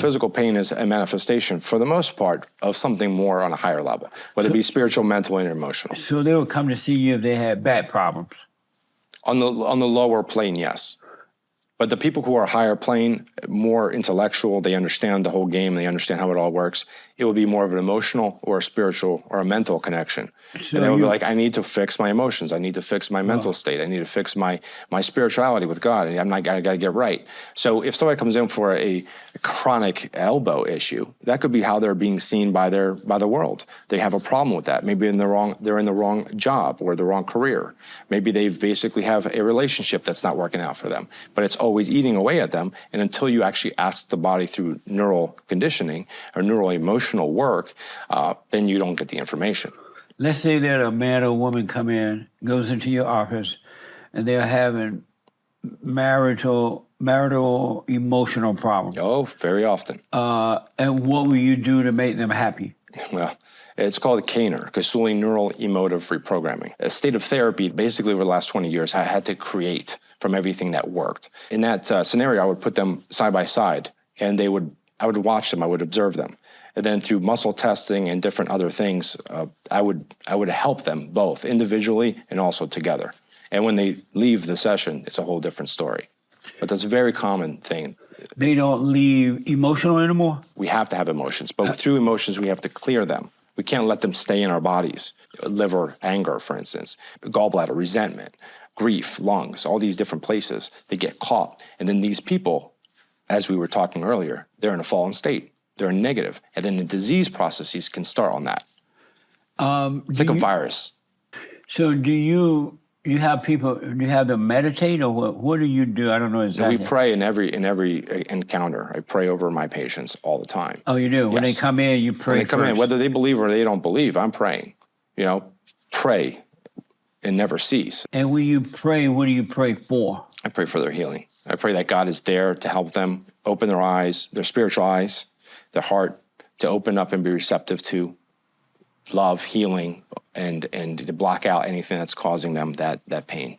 physical pain is a manifestation, for the most part, of something more on a higher level, whether it be spiritual, mental, and emotional. So they would come to see you if they had back problems? On the lower plane, yes. But the people who are higher plane, more intellectual, they understand the whole game, they understand how it all works, it would be more of an emotional or a spiritual or a mental connection. So and they would be like, I need to fix my emotions, I need to fix my mental state, I need to fix my spirituality with God, and I gotta get right. So if somebody comes in for a chronic elbow issue, that could be how they're being seen by the world. They have a problem with that. Maybe they're in the wrong job or the wrong career. Maybe they basically have a relationship that's not working out for them, but it's always eating away at them. And until you actually ask the body through neural conditioning or neural emotional work, then you don't get the information. Let's say that a man or woman goes into your office, and they're having marital emotional problems. Oh, very often. And what will you do to make them happy? Well, it's called KNER, Kousouli Neural Emotive Reprogramming. A state of therapy, basically over the last 20 years, I had to create from everything that worked. In that scenario, I would put them side by side, and I would watch them, I would observe them. And then through muscle testing and different other things, I would help them both individually and also together. And when they leave the session, it's a whole different story. But that's a very common thing. They don't leave emotional anymore? We have to have emotions, but through emotions, we have to clear them. We can't let them stay in our bodies. Liver, anger, for instance, gallbladder, resentment, grief, lungs, all these different places, they get caught. And then these people, as we were talking earlier, they're in a fallen state. They're negative. And then the disease processes can start on that. It's like a virus. So do you have them meditate, or what do you do? I don't know exactly. We pray in every encounter. I pray over my patients all the time. Oh, you do? Yes. When they come in, you pray. When they come in, whether they believe or they don't believe, I'm praying. Pray and never cease. And when you pray, what do you pray for? I pray for their healing. I pray that God is there to help them open their eyes, their spiritual eyes, their heart, to open up and be receptive to love, healing, and to block out anything that's causing them that pain.